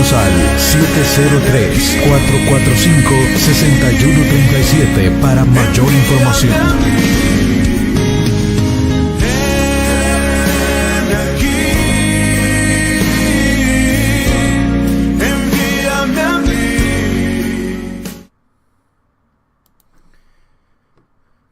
Llámenos al 703-445-6137 para mayor información.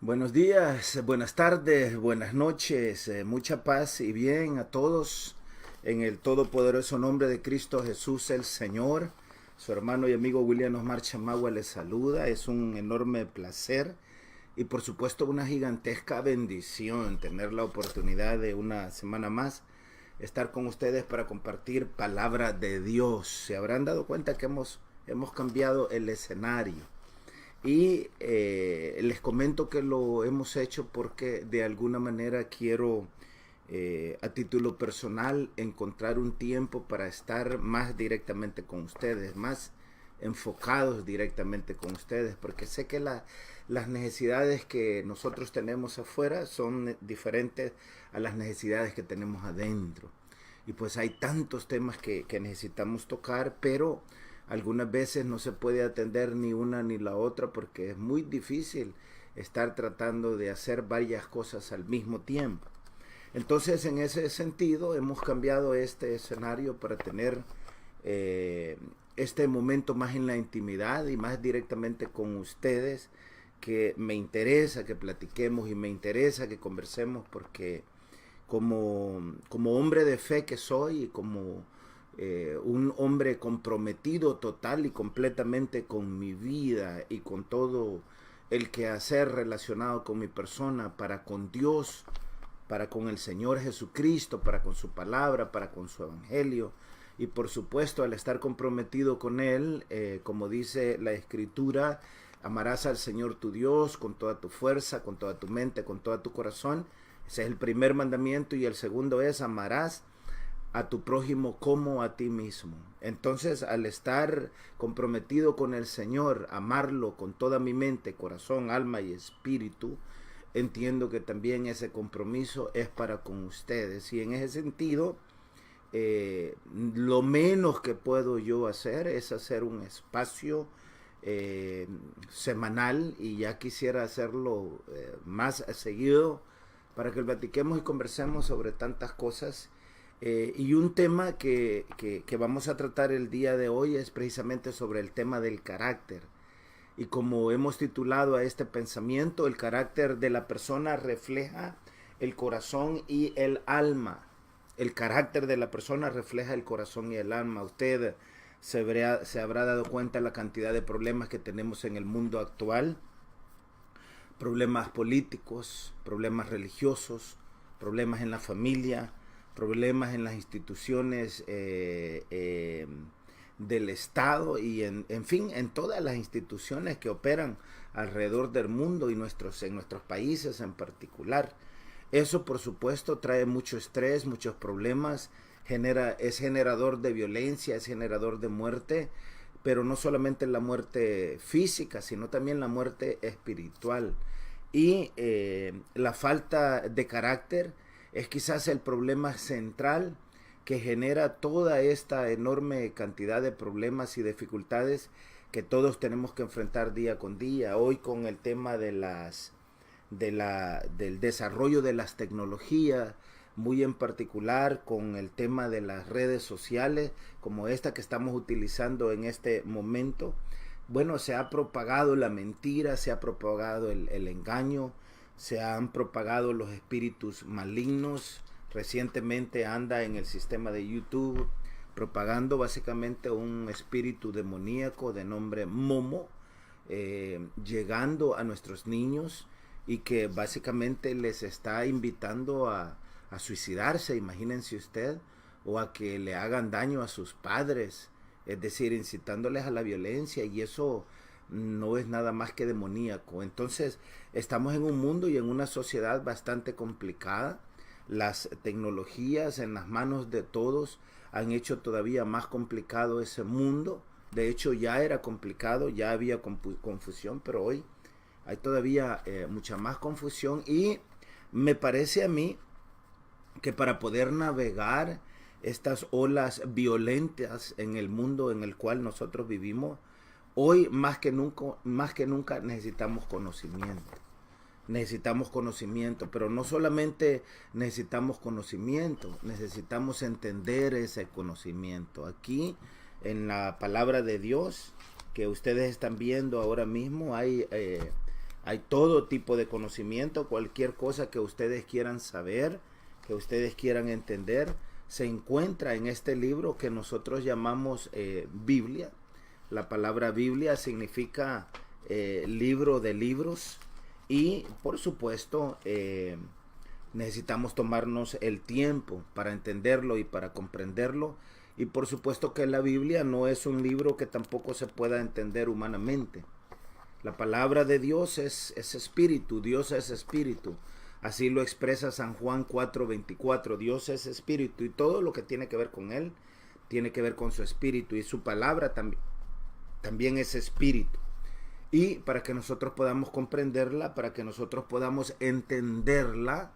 Buenos días, buenas tardes, buenas noches, mucha paz y bien a todos en el todopoderoso nombre de Cristo Jesús el Señor. Su hermano y amigo William Osmar Chamagua les saluda. Es un enorme placer y por supuesto una gigantesca bendición tener la oportunidad de una semana más estar con ustedes para compartir palabra de Dios. Se habrán dado cuenta que hemos cambiado el escenario. Y les comento que lo hemos hecho porque de alguna manera quiero, a título personal, encontrar un tiempo para estar más directamente con ustedes, más enfocados directamente con ustedes, porque sé que las necesidades que nosotros tenemos afuera son diferentes a las necesidades que tenemos adentro. Y pues hay tantos temas que necesitamos tocar, pero algunas veces no se puede atender ni una ni la otra porque es muy difícil estar tratando de hacer varias cosas al mismo tiempo. Entonces, en ese sentido, hemos cambiado este escenario para tener este momento más en la intimidad y más directamente con ustedes, que me interesa que platiquemos y me interesa que conversemos porque como hombre de fe que soy y como un hombre comprometido total y completamente con mi vida y con todo el quehacer relacionado con mi persona, para con Dios, para con el Señor Jesucristo, para con su palabra, para con su evangelio, y por supuesto al estar comprometido con Él, como dice la Escritura, amarás al Señor tu Dios con toda tu fuerza, con toda tu mente, con todo tu corazón. Ese es el primer mandamiento, y el segundo es amarás a tu prójimo como a ti mismo. Entonces, al estar comprometido con el Señor, amarlo con toda mi mente, corazón, alma y espíritu, entiendo que también ese compromiso es para con ustedes. Y en ese sentido, lo menos que puedo yo hacer es hacer un espacio semanal, y ya quisiera hacerlo más seguido para que platiquemos y conversemos sobre tantas cosas. Y un tema que vamos a tratar el día de hoy es precisamente sobre el tema del carácter. Y como hemos titulado a este pensamiento, el carácter de la persona refleja el corazón y el alma. El carácter de la persona refleja el corazón y el alma. Usted se habrá dado cuenta de la cantidad de problemas que tenemos en el mundo actual. Problemas políticos, problemas religiosos, problemas en la familia, problemas en las instituciones del Estado y en fin, en todas las instituciones que operan alrededor del mundo y en nuestros países en particular. Eso, por supuesto, trae mucho estrés, muchos problemas, es generador de violencia, es generador de muerte, pero no solamente la muerte física, sino también la muerte espiritual. Y la falta de carácter es quizás el problema central que genera toda esta enorme cantidad de problemas y dificultades que todos tenemos que enfrentar día con día. Hoy, con el tema del desarrollo de las tecnologías, muy en particular con el tema de las redes sociales, como esta que estamos utilizando en este momento, bueno, se ha propagado la mentira, se ha propagado el engaño, se han propagado los espíritus malignos. Recientemente anda en el sistema de YouTube propagando básicamente un espíritu demoníaco de nombre Momo, llegando a nuestros niños, y que básicamente les está invitando a suicidarse, imagínense usted, o a que le hagan daño a sus padres, es decir, incitándoles a la violencia, y eso no es nada más que demoníaco. Entonces, estamos en un mundo y en una sociedad bastante complicada. Las tecnologías en las manos de todos han hecho todavía más complicado ese mundo. De hecho, ya era complicado, ya había confusión, pero hoy hay todavía mucha más confusión, y me parece a mí que para poder navegar estas olas violentas en el mundo en el cual nosotros vivimos, hoy más que nunca necesitamos conocimiento. Necesitamos conocimiento, pero no solamente necesitamos conocimiento, necesitamos entender ese conocimiento. Aquí en la palabra de Dios que ustedes están viendo ahora mismo hay todo tipo de conocimiento, cualquier cosa que ustedes quieran saber, que ustedes quieran entender, se encuentra en este libro que nosotros llamamos Biblia. La palabra Biblia significa libro de libros. Y por supuesto necesitamos tomarnos el tiempo para entenderlo y para comprenderlo. Y por supuesto que la Biblia no es un libro que tampoco se pueda entender humanamente. La palabra de Dios es espíritu, Dios es espíritu. Así lo expresa San Juan 4:24. Dios es espíritu y todo lo que tiene que ver con Él tiene que ver con su espíritu. Y su palabra también es espíritu. Y para que nosotros podamos comprenderla, para que nosotros podamos entenderla,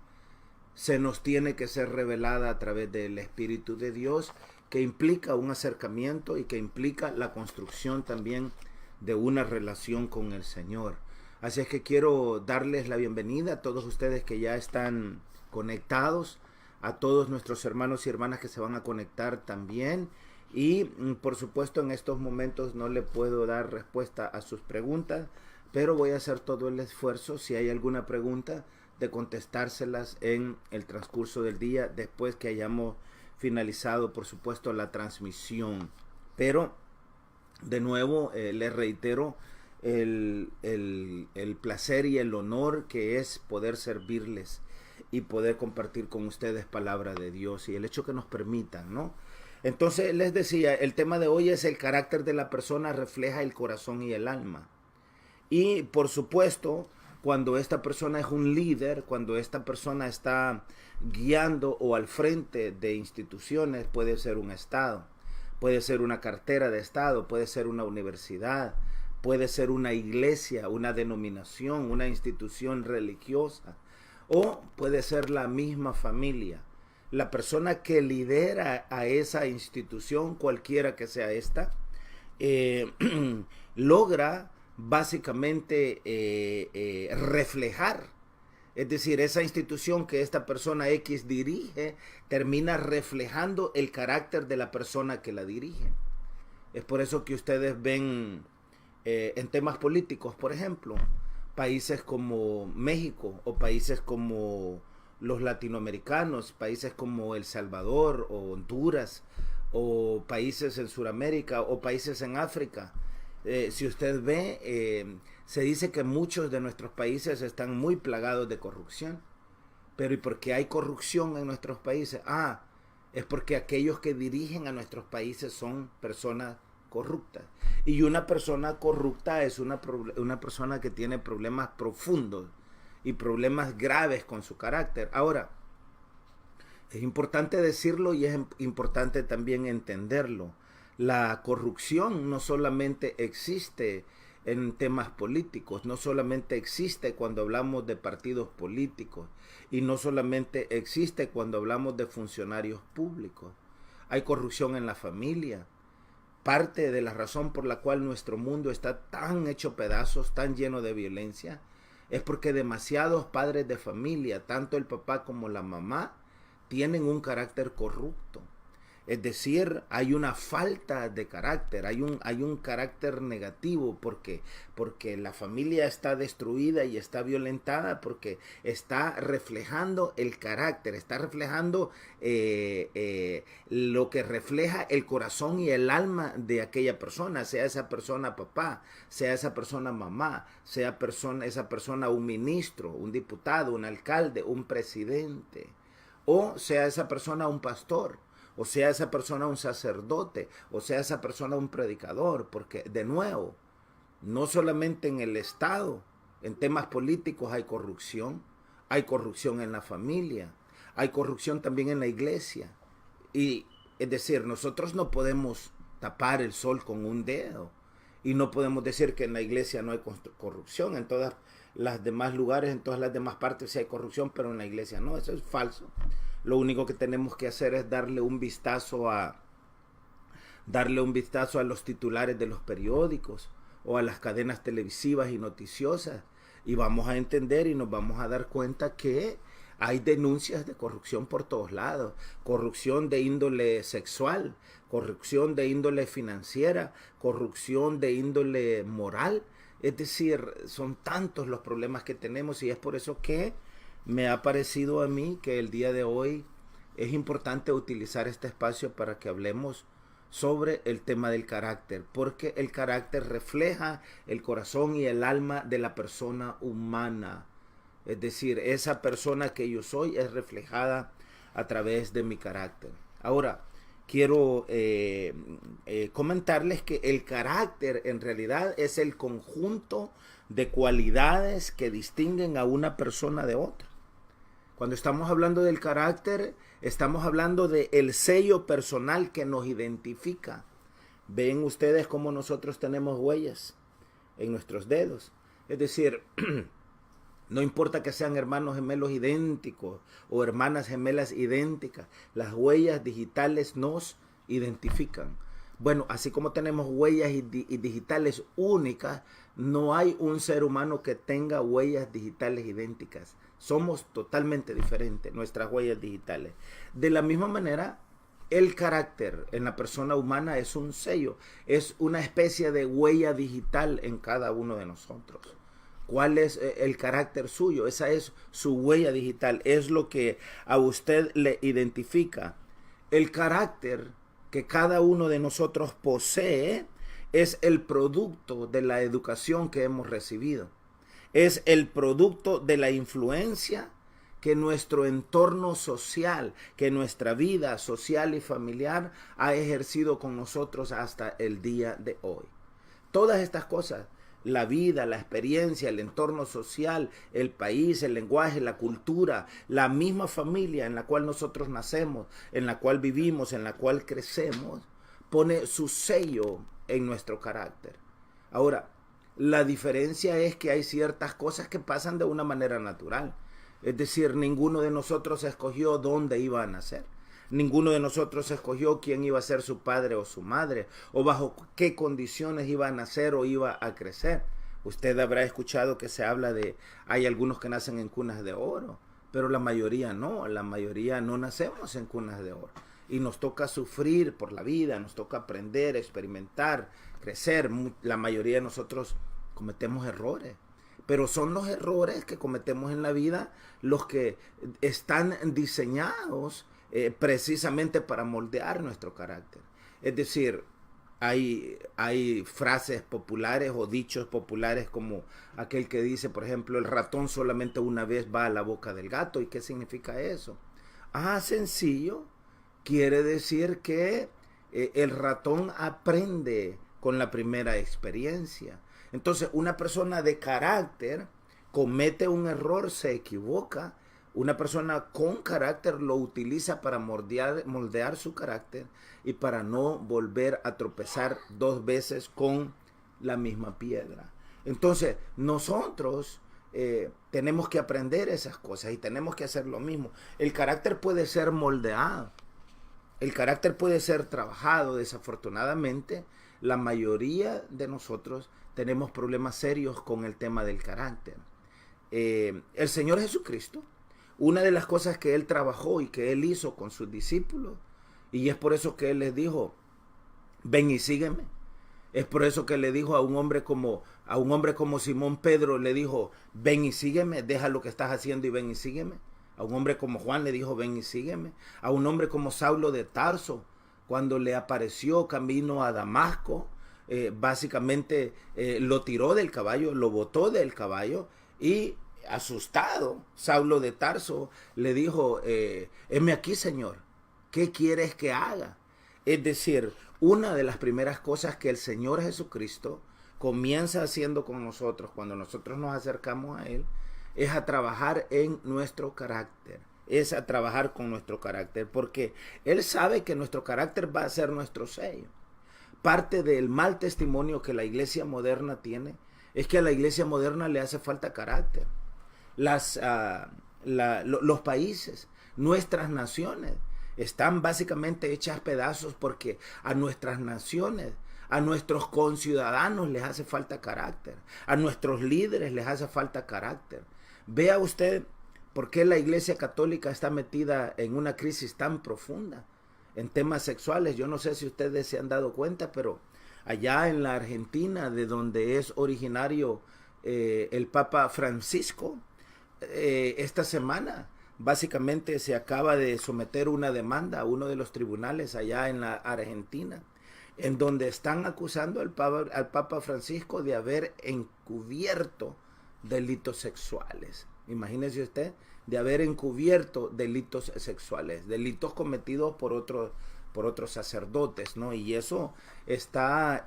se nos tiene que ser revelada a través del Espíritu de Dios, que implica un acercamiento y que implica la construcción también de una relación con el Señor. Así es que quiero darles la bienvenida a todos ustedes que ya están conectados, a todos nuestros hermanos y hermanas que se van a conectar también. Y por supuesto en estos momentos no le puedo dar respuesta a sus preguntas, pero voy a hacer todo el esfuerzo, si hay alguna pregunta, de contestárselas en el transcurso del día, después que hayamos finalizado por supuesto la transmisión. Pero de nuevo les reitero el placer y el honor que es poder servirles y poder compartir con ustedes palabra de Dios y el hecho que nos permitan, ¿no? Entonces les decía, el tema de hoy es el carácter de la persona refleja el corazón y el alma. Y por supuesto, cuando esta persona es un líder, cuando esta persona está guiando o al frente de instituciones, puede ser un estado, puede ser una cartera de estado, puede ser una universidad, puede ser una iglesia, una denominación, una institución religiosa, o puede ser la misma familia. La persona que lidera a esa institución, cualquiera que sea esta, logra básicamente reflejar. Es decir, esa institución que esta persona X dirige termina reflejando el carácter de la persona que la dirige. Es por eso que ustedes ven en temas políticos, por ejemplo, países como México o países como los latinoamericanos, países como El Salvador o Honduras, o países en Sudamérica o países en África. Si usted ve, se dice que muchos de nuestros países están muy plagados de corrupción. Pero ¿y por qué hay corrupción en nuestros países? Es porque aquellos que dirigen a nuestros países son personas corruptas. Y una persona corrupta es una persona que tiene problemas profundos y problemas graves con su carácter. Ahora, es importante decirlo y es importante también entenderlo. La corrupción no solamente existe en temas políticos, no solamente existe cuando hablamos de partidos políticos y no solamente existe cuando hablamos de funcionarios públicos. Hay corrupción en la familia. Parte de la razón por la cual nuestro mundo está tan hecho pedazos, tan lleno de violencia, es porque demasiados padres de familia, tanto el papá como la mamá, tienen un carácter corrupto. Es decir, hay una falta de carácter, hay un carácter negativo porque la familia está destruida y está violentada, porque está reflejando el carácter, está reflejando lo que refleja el corazón y el alma de aquella persona, sea esa persona papá, sea esa persona mamá, sea esa persona un ministro, un diputado, un alcalde, un presidente, o sea esa persona un pastor, o sea esa persona un sacerdote, o sea esa persona un predicador, porque de nuevo, no solamente en el Estado, en temas políticos hay corrupción en la familia, hay corrupción también en la iglesia. Y es decir, nosotros no podemos tapar el sol con un dedo y no podemos decir que en la iglesia no hay corrupción, en todas las demás lugares, en todas las demás partes sí hay corrupción, pero en la iglesia no, eso es falso. Lo único que tenemos que hacer es darle un vistazo a los titulares de los periódicos o a las cadenas televisivas y noticiosas, y vamos a entender y nos vamos a dar cuenta que hay denuncias de corrupción por todos lados, corrupción de índole sexual, corrupción de índole financiera, corrupción de índole moral. Es decir, son tantos los problemas que tenemos, y es por eso que me ha parecido a mí que el día de hoy es importante utilizar este espacio para que hablemos sobre el tema del carácter, porque el carácter refleja el corazón y el alma de la persona humana. Es decir, esa persona que yo soy es reflejada a través de mi carácter. Ahora, quiero comentarles que el carácter en realidad es el conjunto de cualidades que distinguen a una persona de otra. Cuando estamos hablando del carácter, estamos hablando del sello personal que nos identifica. Ven ustedes cómo nosotros tenemos huellas en nuestros dedos. Es decir, no importa que sean hermanos gemelos idénticos o hermanas gemelas idénticas, las huellas digitales nos identifican. Bueno, así como tenemos huellas digitales únicas, no hay un ser humano que tenga huellas digitales idénticas. Somos totalmente diferentes, nuestras huellas digitales. De la misma manera, el carácter en la persona humana es un sello, es una especie de huella digital en cada uno de nosotros. ¿Cuál es el carácter suyo? Esa es su huella digital, es lo que a usted le identifica. El carácter que cada uno de nosotros posee es el producto de la educación que hemos recibido. Es el producto de la influencia que nuestro entorno social, que nuestra vida social y familiar ha ejercido con nosotros hasta el día de hoy. Todas estas cosas, la vida, la experiencia, el entorno social, el país, el lenguaje, la cultura, la misma familia en la cual nosotros nacemos, en la cual vivimos, en la cual crecemos, pone su sello en nuestro carácter. Ahora, la diferencia es que hay ciertas cosas que pasan de una manera natural. Es decir, ninguno de nosotros escogió dónde iba a nacer. Ninguno de nosotros escogió quién iba a ser su padre o su madre, o bajo qué condiciones iba a nacer o iba a crecer. Usted habrá escuchado que se habla de, hay algunos que nacen en cunas de oro, pero la mayoría no nacemos en cunas de oro. Y nos toca sufrir por la vida, nos toca aprender, experimentar, crecer. La mayoría de nosotros cometemos errores, pero son los errores que cometemos en la vida los que están diseñados precisamente para moldear nuestro carácter. Es decir, hay frases populares o dichos populares como aquel que dice, por ejemplo, el ratón solamente una vez va a la boca del gato. ¿Y qué significa eso? Sencillo. Quiere decir que el ratón aprende con la primera experiencia. Entonces, una persona de carácter comete un error, se equivoca. Una persona con carácter lo utiliza para moldear su carácter y para no volver a tropezar dos veces con la misma piedra. Entonces, nosotros tenemos que aprender esas cosas y tenemos que hacer lo mismo. El carácter puede ser moldeado. El carácter puede ser trabajado. Desafortunadamente, la mayoría de nosotros tenemos problemas serios con el tema del carácter. El Señor Jesucristo, una de las cosas que Él trabajó y que Él hizo con sus discípulos, y es por eso que Él les dijo, ven y sígueme. Es por eso que le dijo a un hombre como Simón Pedro, le dijo, ven y sígueme, deja lo que estás haciendo y ven y sígueme. A un hombre como Juan le dijo, ven y sígueme. A un hombre como Saulo de Tarso, cuando le apareció camino a Damasco, básicamente lo tiró del caballo, lo botó del caballo, y asustado, Saulo de Tarso le dijo, heme aquí, Señor, ¿qué quieres que haga? Es decir, una de las primeras cosas que el Señor Jesucristo comienza haciendo con nosotros cuando nosotros nos acercamos a Él, es a trabajar en nuestro carácter, es a trabajar con nuestro carácter, porque Él sabe que nuestro carácter va a ser nuestro sello. Parte del mal testimonio que la iglesia moderna tiene es que a la iglesia moderna le hace falta carácter. Los países Nuestras naciones están básicamente hechas pedazos porque a nuestras naciones, a nuestros conciudadanos les hace falta carácter, a nuestros líderes les hace falta carácter. Vea usted por qué la Iglesia Católica está metida en una crisis tan profunda en temas sexuales. Yo no sé si ustedes se han dado cuenta, pero allá en la Argentina, de donde es originario el Papa Francisco, esta semana básicamente se acaba de someter una demanda a uno de los tribunales allá en la Argentina, en donde están acusando al Papa Francisco de haber encubierto delitos sexuales. Imagínese usted, de haber encubierto delitos sexuales, delitos cometidos por otros sacerdotes, ¿no? Y eso está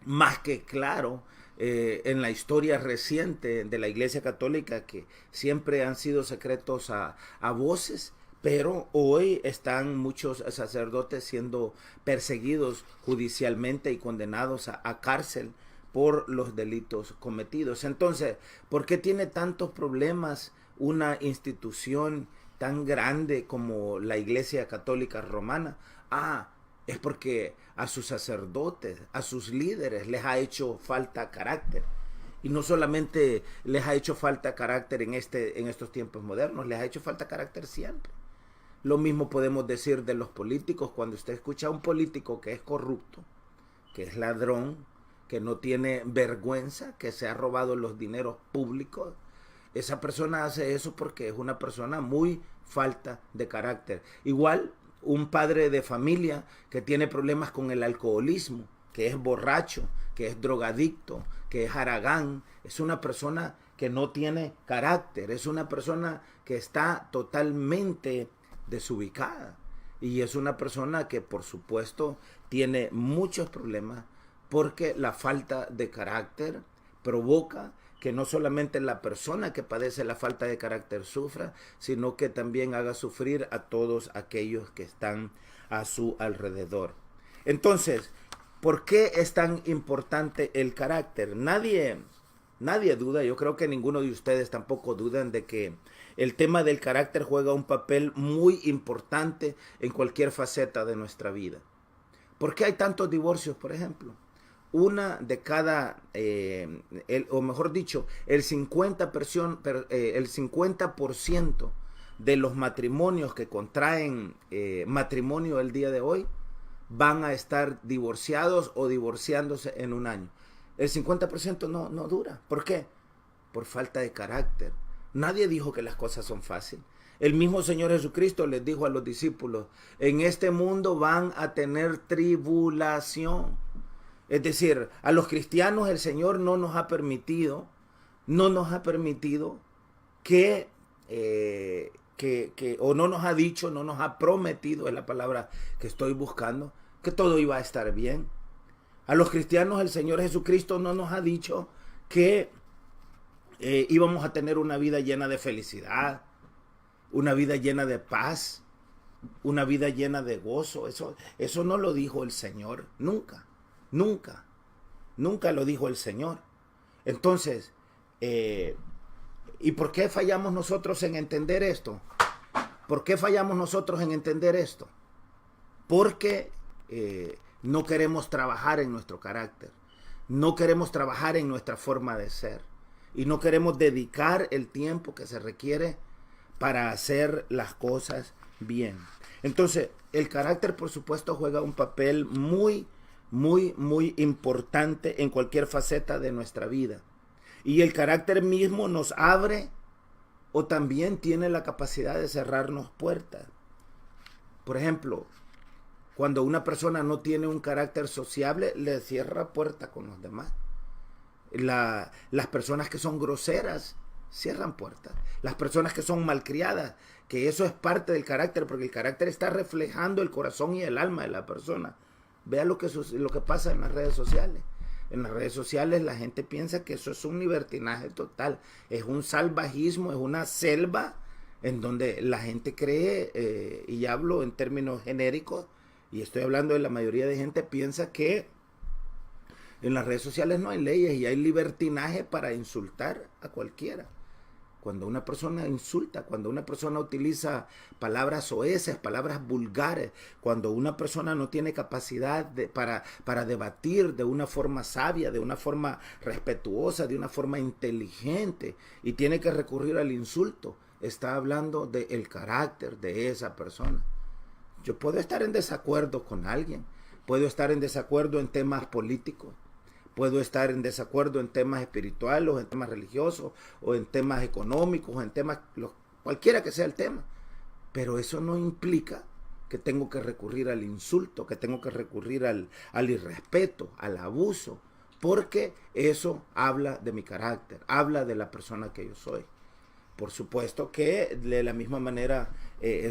más que claro en la historia reciente de la Iglesia Católica, que siempre han sido secretos a voces, pero hoy están muchos sacerdotes siendo perseguidos judicialmente y condenados a cárcel por los delitos cometidos. Entonces, ¿por qué tiene tantos problemas una institución tan grande como la Iglesia Católica Romana? Es porque a sus sacerdotes, a sus líderes les ha hecho falta carácter. Y no solamente les ha hecho falta carácter en estos tiempos modernos, les ha hecho falta carácter siempre. Lo mismo podemos decir de los políticos. Cuando usted escucha a un político que es corrupto, que es ladrón, que no tiene vergüenza, que se ha robado los dineros públicos, esa persona hace eso porque es una persona muy falta de carácter. Igual un padre de familia que tiene problemas con el alcoholismo, que es borracho, que es drogadicto, que es haragán, es una persona que no tiene carácter, es una persona que está totalmente desubicada y es una persona que por supuesto tiene muchos problemas, porque la falta de carácter provoca que no solamente la persona que padece la falta de carácter sufra, sino que también haga sufrir a todos aquellos que están a su alrededor. Entonces, ¿por qué es tan importante el carácter? Nadie duda, yo creo que ninguno de ustedes tampoco dudan de que el tema del carácter juega un papel muy importante en cualquier faceta de nuestra vida. ¿Por qué hay tantos divorcios, por ejemplo? Una de cada, o mejor dicho, el 50% de los matrimonios que contraen matrimonio el día de hoy van a estar divorciados o divorciándose en un año. El 50% no dura. ¿Por qué? Por falta de carácter. Nadie dijo que las cosas son fáciles. El mismo Señor Jesucristo les dijo a los discípulos: en este mundo van a tener tribulación. Es decir, a los cristianos el Señor no nos ha permitido que, o no nos ha dicho, no nos ha prometido, es la palabra que estoy buscando, que todo iba a estar bien. A los cristianos el Señor Jesucristo no nos ha dicho que íbamos a tener una vida llena de felicidad, una vida llena de paz, una vida llena de gozo. Eso no lo dijo el Señor, nunca lo dijo el Señor. Entonces, ¿y por qué fallamos nosotros en entender esto? ¿Por qué fallamos nosotros en entender esto? Porque no queremos trabajar en nuestro carácter, no queremos trabajar en nuestra forma de ser y no queremos dedicar el tiempo que se requiere para hacer las cosas bien. Entonces, el carácter, por supuesto, juega un papel muy importante en cualquier faceta de nuestra vida. Y el carácter mismo nos abre o también tiene la capacidad de cerrarnos puertas. Por ejemplo, cuando una persona no tiene un carácter sociable, le cierra puerta con los demás. Las personas que son groseras cierran puertas. Las personas que son malcriadas, que eso es parte del carácter, porque el carácter está reflejando el corazón y el alma de la persona. Vea lo que pasa en las redes sociales. En las redes sociales la gente piensa que eso es un libertinaje total, es un salvajismo, es una selva en donde la gente cree, y hablo en términos genéricos, y estoy hablando de la mayoría de gente, piensa que en las redes sociales no hay leyes y hay libertinaje para insultar a cualquiera cuando una persona insulta, cuando una persona utiliza palabras soeces, palabras vulgares, cuando una persona no tiene capacidad para debatir de una forma sabia, de una forma respetuosa, de una forma inteligente y tiene que recurrir al insulto, está hablando del carácter de esa persona. Yo puedo estar en desacuerdo con alguien, puedo estar en desacuerdo en temas políticos, puedo estar en desacuerdo en temas espirituales, o en temas religiosos, o en temas económicos, o en temas, cualquiera que sea el tema. Pero eso no implica que tengo que recurrir al insulto, que tengo que recurrir al irrespeto, al abuso, porque eso habla de mi carácter, habla de la persona que yo soy. Por supuesto que de la misma manera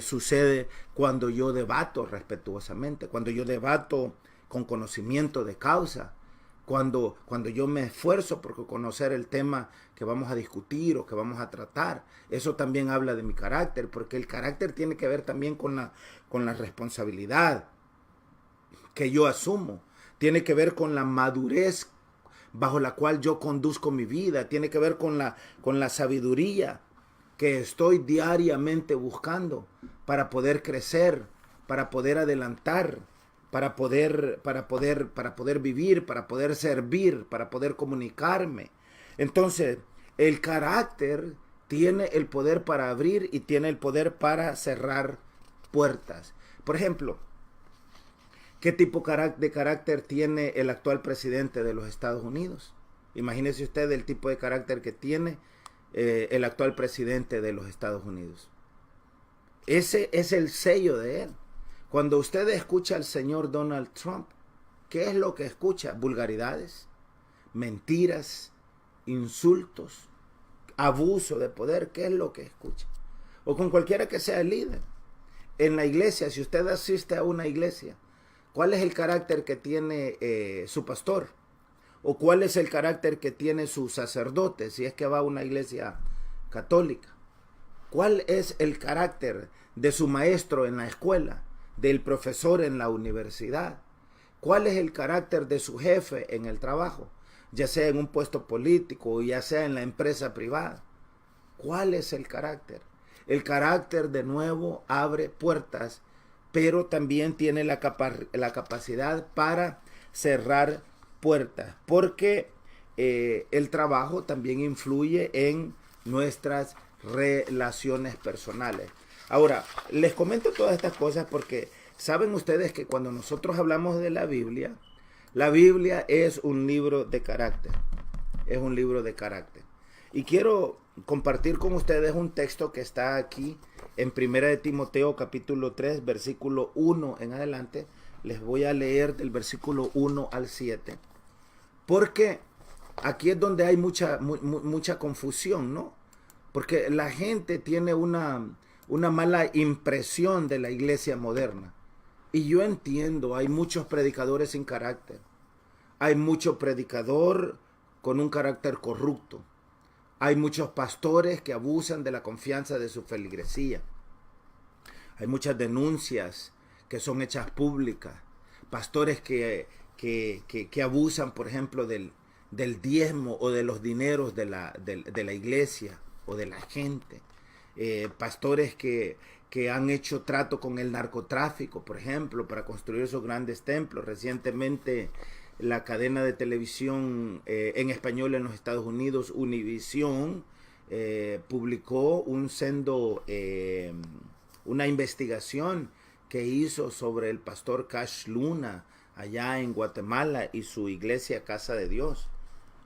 sucede cuando yo debato respetuosamente, cuando yo debato con conocimiento de causa, cuando yo me esfuerzo por conocer el tema que vamos a discutir o que vamos a tratar. Eso también habla de mi carácter, porque el carácter tiene que ver también con la responsabilidad que yo asumo, tiene que ver con la madurez bajo la cual yo conduzco mi vida, tiene que ver con la sabiduría que estoy diariamente buscando para poder crecer, para poder adelantar, para poder vivir, para poder servir, para poder comunicarme. Entonces, el carácter tiene el poder para abrir y tiene el poder para cerrar puertas. Por ejemplo, ¿qué tipo de carácter tiene el actual presidente de los Estados Unidos? Imagínese usted el tipo de carácter que tiene el actual presidente de los Estados Unidos. Ese es el sello de él. Cuando usted escucha al señor Donald Trump, ¿qué es lo que escucha? Vulgaridades, mentiras, insultos, abuso de poder. ¿Qué es lo que escucha? O con cualquiera que sea el líder. En la iglesia, si usted asiste a una iglesia, ¿cuál es el carácter que tiene su pastor? ¿O cuál es el carácter que tiene su sacerdote, si es que va a una iglesia católica? ¿Cuál es el carácter de su maestro en la escuela, del profesor en la universidad? ¿Cuál es el carácter de su jefe en el trabajo, ya sea en un puesto político o ya sea en la empresa privada? ¿Cuál es el carácter? El carácter, de nuevo, abre puertas, pero también tiene la capacidad para cerrar puertas, porque el trabajo también influye en nuestras relaciones personales. Ahora, les comento todas estas cosas porque saben ustedes que cuando nosotros hablamos de la Biblia es un libro de carácter. Es un libro de carácter. Y quiero compartir con ustedes un texto que está aquí en 1 de Timoteo capítulo 3, versículo 1 en adelante. Les voy a leer del versículo 1 al 7. Porque aquí es donde hay mucha confusión, ¿no? Porque la gente tiene una mala impresión de la iglesia moderna. Y yo entiendo, hay muchos predicadores sin carácter. Hay mucho predicador con un carácter corrupto. Hay muchos pastores que abusan de la confianza de su feligresía. Hay muchas denuncias que son hechas públicas. Pastores que abusan, por ejemplo, del diezmo o de los dineros de la iglesia o de la gente. Pastores que han hecho trato con el narcotráfico, por ejemplo, para construir esos grandes templos. Recientemente la cadena de televisión en español en los Estados Unidos, Univision, publicó una investigación que hizo sobre el pastor Cash Luna allá en Guatemala y su iglesia Casa de Dios.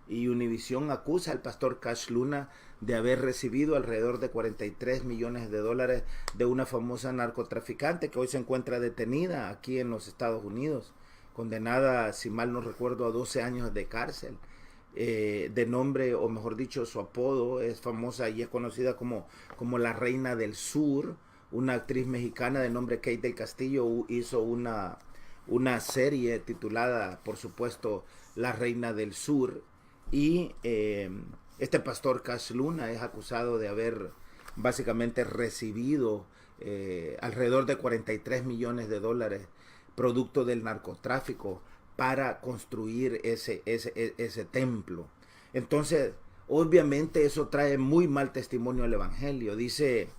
Y Univision acusa al pastor Cash Luna de haber recibido alrededor de 43 millones de dólares de una famosa narcotraficante que hoy se encuentra detenida aquí en los Estados Unidos, condenada, si mal no recuerdo, a 12 años de cárcel. De nombre, o mejor dicho, su apodo es famosa y es conocida como la Reina del Sur. Una actriz mexicana de nombre Kate del Castillo hizo una serie titulada, por supuesto, La Reina del Sur. Y este pastor Cash Luna es acusado de haber básicamente recibido alrededor de 43 millones de dólares producto del narcotráfico para construir ese templo. Entonces, obviamente eso trae muy mal testimonio al Evangelio. Dice,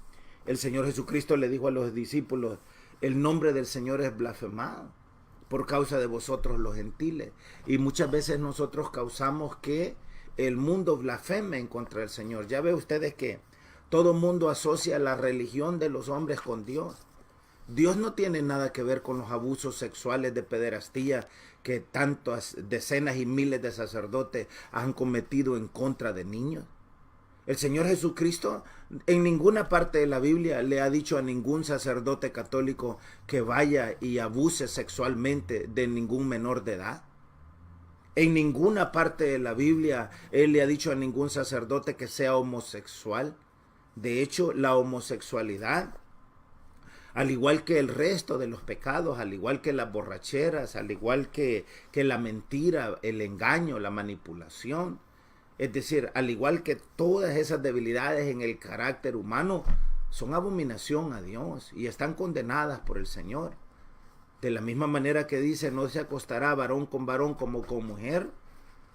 el Señor Jesucristo le dijo a los discípulos, el nombre del Señor es blasfemado por causa de vosotros los gentiles. Y muchas veces nosotros causamos que el mundo blasfeme en contra del Señor. Ya ve ustedes que todo mundo asocia la religión de los hombres con Dios. Dios no tiene nada que ver con los abusos sexuales de pederastía que tantas decenas y miles de sacerdotes han cometido en contra de niños. El Señor Jesucristo en ninguna parte de la Biblia le ha dicho a ningún sacerdote católico que vaya y abuse sexualmente de ningún menor de edad. En ninguna parte de la Biblia Él le ha dicho a ningún sacerdote que sea homosexual. De hecho, la homosexualidad, al igual que el resto de los pecados, al igual que las borracheras, al igual que la mentira, el engaño, la manipulación, es decir, al igual que todas esas debilidades en el carácter humano, son abominación a Dios y están condenadas por el Señor. De la misma manera que dice, no se acostará varón como con mujer,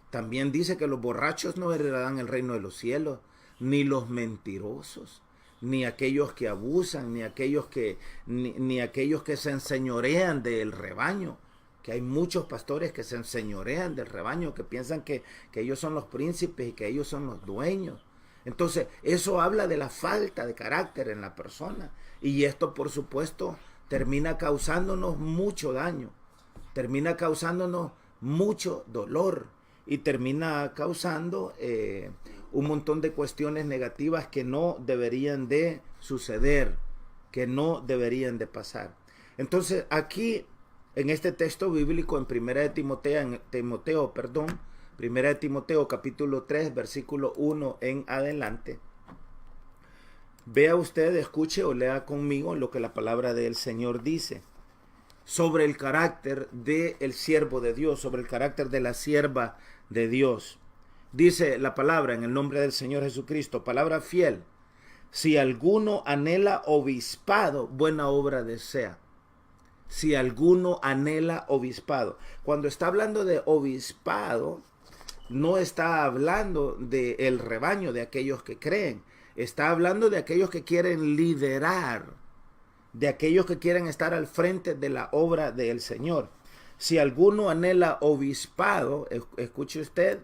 también dice que los borrachos no heredarán el reino de los cielos, ni los mentirosos, ni aquellos que abusan, ni aquellos que se enseñorean del rebaño. Que hay muchos pastores que se enseñorean del rebaño, que piensan que ellos son los príncipes y que ellos son los dueños. Entonces, eso habla de la falta de carácter en la persona. Y esto, por supuesto, termina causándonos mucho daño, termina causándonos mucho dolor y termina causando un montón de cuestiones negativas que no deberían de suceder, que no deberían de pasar. Entonces, aquí en este texto bíblico en Primera de Timoteo, capítulo 3, versículo 1 en adelante, vea usted, escuche o lea conmigo lo que la palabra del Señor dice sobre el carácter del siervo de Dios, sobre el carácter de la sierva de Dios. Dice la palabra en el nombre del Señor Jesucristo, palabra fiel: si alguno anhela obispado, buena obra desea. Si alguno anhela obispado. Cuando está hablando de obispado, no está hablando del rebaño, de aquellos que creen. Está hablando de aquellos que quieren liderar, de aquellos que quieren estar al frente de la obra del Señor. Si alguno anhela obispado, escuche usted,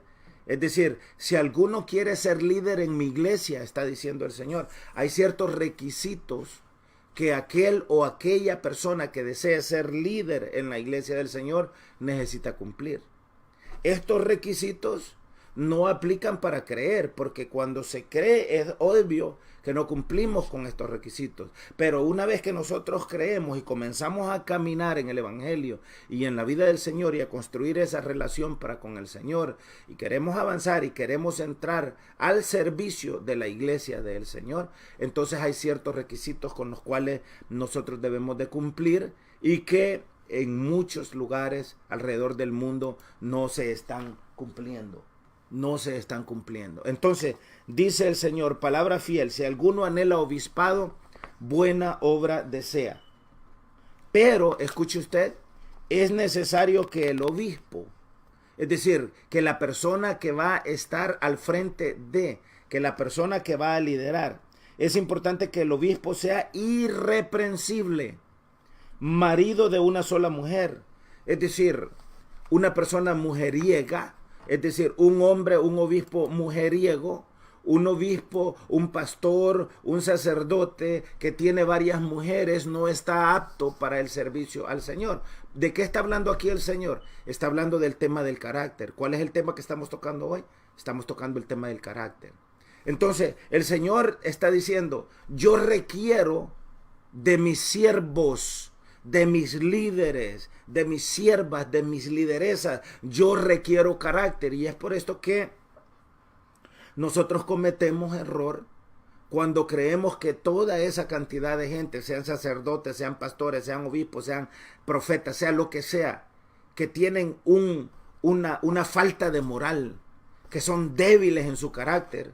es decir, si alguno quiere ser líder en mi iglesia, está diciendo el Señor, hay ciertos requisitos que aquel o aquella persona que desea ser líder en la iglesia del Señor necesita cumplir. Estos requisitos no aplican para creer, porque cuando se cree es obvio que no cumplimos con estos requisitos. Pero una vez que nosotros creemos y comenzamos a caminar en el Evangelio y en la vida del Señor y a construir esa relación para con el Señor, y queremos avanzar y queremos entrar al servicio de la iglesia del Señor, entonces hay ciertos requisitos con los cuales nosotros debemos de cumplir y que en muchos lugares alrededor del mundo no se están cumpliendo. No se están cumpliendo. Entonces, dice el Señor, palabra fiel: si alguno anhela obispado, buena obra desea. Pero, escuche usted, es necesario que el obispo, es decir, que la persona que va a estar al frente que la persona que va a liderar, es importante que el obispo sea irreprensible, marido de una sola mujer, es decir, una persona mujeriega. Es decir, un hombre, un obispo mujeriego, un obispo, un pastor, un sacerdote que tiene varias mujeres no está apto para el servicio al Señor. ¿De qué está hablando aquí el Señor? Está hablando del tema del carácter. ¿Cuál es el tema que estamos tocando hoy? Estamos tocando el tema del carácter. Entonces, el Señor está diciendo, yo requiero de mis siervos, de mis líderes, de mis siervas, de mis lideresas, yo requiero carácter. Y es por esto que nosotros cometemos error cuando creemos que toda esa cantidad de gente, sean sacerdotes, sean pastores, sean obispos, sean profetas, sea lo que sea, que tienen una falta de moral, que son débiles en su carácter.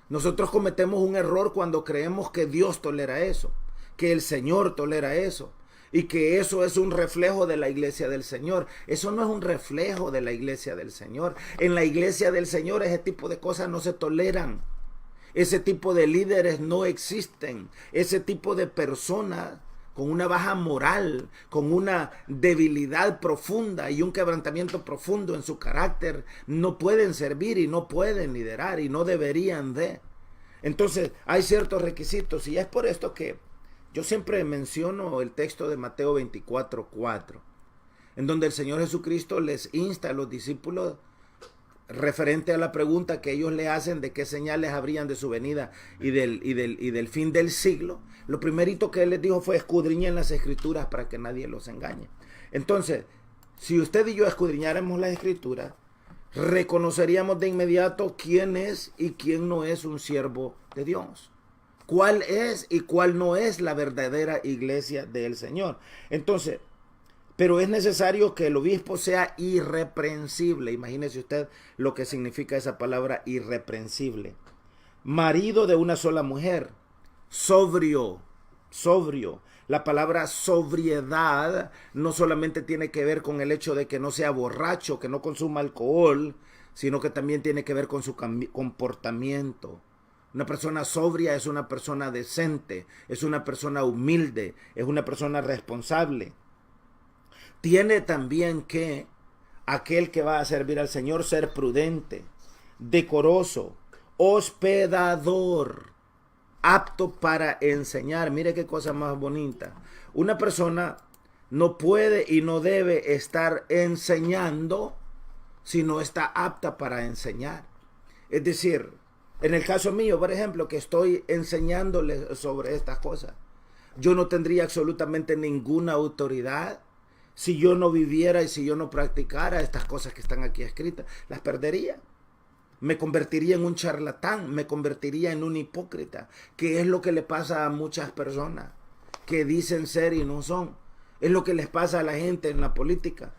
Nosotros cometemos un error cuando creemos que Dios tolera eso, que el Señor tolera eso. y que eso es un reflejo de la iglesia del Señor. Eso no es un reflejo de la iglesia del Señor. En la iglesia del Señor ese tipo de cosas no se toleran. Ese tipo de líderes no existen. Ese tipo de personas con una baja moral, con una debilidad profunda y un quebrantamiento profundo en su carácter, no pueden servir y no pueden liderar y no deberían de. Entonces hay ciertos requisitos y es por esto que yo siempre menciono el texto de Mateo 24:4, en donde el Señor Jesucristo les insta a los discípulos referente a la pregunta que ellos le hacen de qué señales habrían de su venida y del fin del siglo. Lo primerito que él les dijo fue: escudriñen las escrituras para que nadie los engañe. Entonces, si usted y yo escudriñáramos las escrituras, reconoceríamos de inmediato quién es y quién no es un siervo de Dios. Cuál es y cuál no es la verdadera iglesia del Señor. Entonces, pero es necesario que el obispo sea irreprensible. Imagínese usted lo que significa esa palabra irreprensible. Marido de una sola mujer. Sobrio. La palabra sobriedad no solamente tiene que ver con el hecho de que no sea borracho, que no consuma alcohol, sino que también tiene que ver con su comportamiento. Una persona sobria es una persona decente, es una persona humilde, es una persona responsable. Tiene también que aquel que va a servir al Señor ser prudente, decoroso, hospedador, apto para enseñar. Mire qué cosa más bonita. Una persona no puede y no debe estar enseñando si no está apta para enseñar. Es decir, en el caso mío, por ejemplo, que estoy enseñándoles sobre estas cosas, yo no tendría absolutamente ninguna autoridad si yo no viviera y si yo no practicara estas cosas que están aquí escritas. Las perdería. Me convertiría en un charlatán, me convertiría en un hipócrita, que es lo que le pasa a muchas personas que dicen ser y no son. Es lo que les pasa a la gente en la política.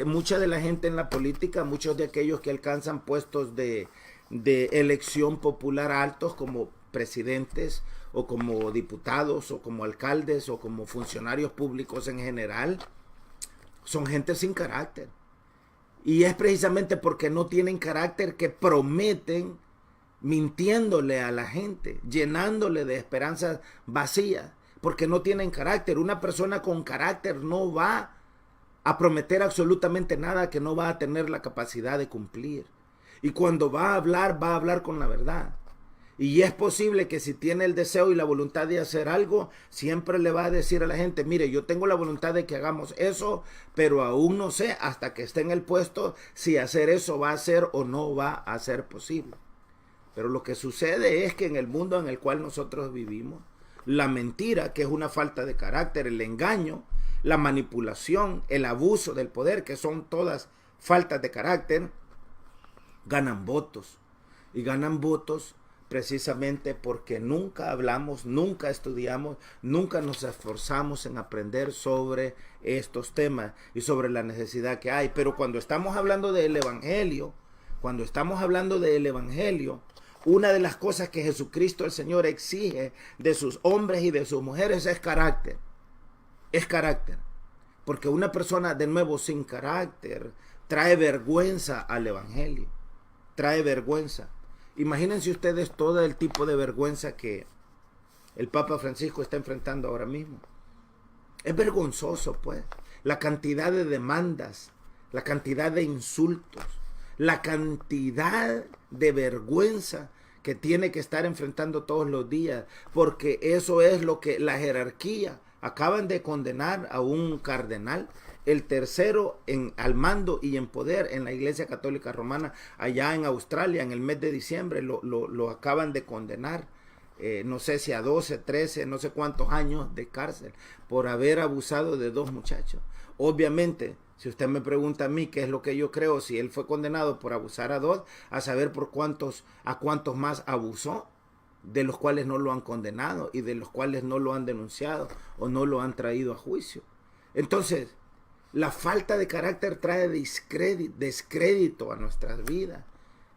Mucha de la gente en la política, muchos de aquellos que alcanzan puestos de elección popular altos como presidentes o como diputados o como alcaldes o como funcionarios públicos en general, son gente sin carácter. Y es precisamente porque no tienen carácter que prometen mintiéndole a la gente, llenándole de esperanzas vacías, porque no tienen carácter. Una persona con carácter no va a prometer absolutamente nada que no va a tener la capacidad de cumplir. Y cuando va a hablar con la verdad. Y es posible que si tiene el deseo y la voluntad de hacer algo, siempre le va a decir a la gente: mire, yo tengo la voluntad de que hagamos eso, pero aún no sé hasta que esté en el puesto si hacer eso va a ser o no va a ser posible. Pero lo que sucede es que en el mundo en el cual nosotros vivimos, la mentira, que es una falta de carácter, el engaño, la manipulación, el abuso del poder, que son todas faltas de carácter, ganan votos. Y ganan votos precisamente porque nunca hablamos, nunca estudiamos, nunca nos esforzamos en aprender sobre estos temas y sobre la necesidad que hay. Pero cuando estamos hablando del Evangelio, una de las cosas que Jesucristo el Señor exige de sus hombres y de sus mujeres es carácter. Es carácter. Porque una persona, de nuevo, sin carácter trae vergüenza al Evangelio. Trae vergüenza. Imagínense ustedes todo el tipo de vergüenza que el Papa Francisco está enfrentando ahora mismo. Es vergonzoso, pues, la cantidad de demandas, la cantidad de insultos, la cantidad de vergüenza que tiene que estar enfrentando todos los días, porque eso es lo que la jerarquía acaban de condenar a un cardenal, el tercero al mando y en poder en la Iglesia Católica Romana, allá en Australia, en el mes de diciembre, lo acaban de condenar, no sé si a 12, 13, no sé cuántos años de cárcel, por haber abusado de dos muchachos. Obviamente, si usted me pregunta a mí qué es lo que yo creo, si él fue condenado por abusar a dos, a saber a cuántos más abusó, de los cuales no lo han condenado y de los cuales no lo han denunciado o no lo han traído a juicio. Entonces, la falta de carácter trae descrédito a nuestras vidas.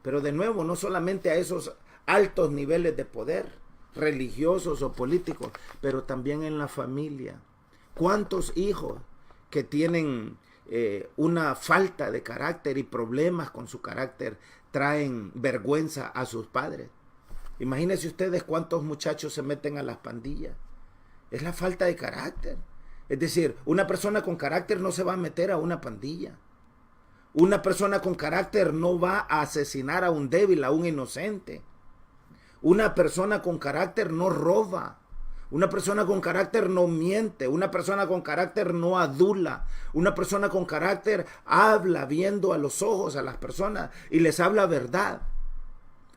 Pero de nuevo, no solamente a esos altos niveles de poder, religiosos o políticos, pero también en la familia. ¿Cuántos hijos que tienen una falta de carácter y problemas con su carácter traen vergüenza a sus padres? Imagínense ustedes cuántos muchachos se meten a las pandillas. Es la falta de carácter. Es decir, una persona con carácter no se va a meter a una pandilla. Una persona con carácter no va a asesinar a un débil, a un inocente. Una persona con carácter no roba. Una persona con carácter no miente. Una persona con carácter no adula. Una persona con carácter habla viendo a los ojos a las personas y les habla verdad.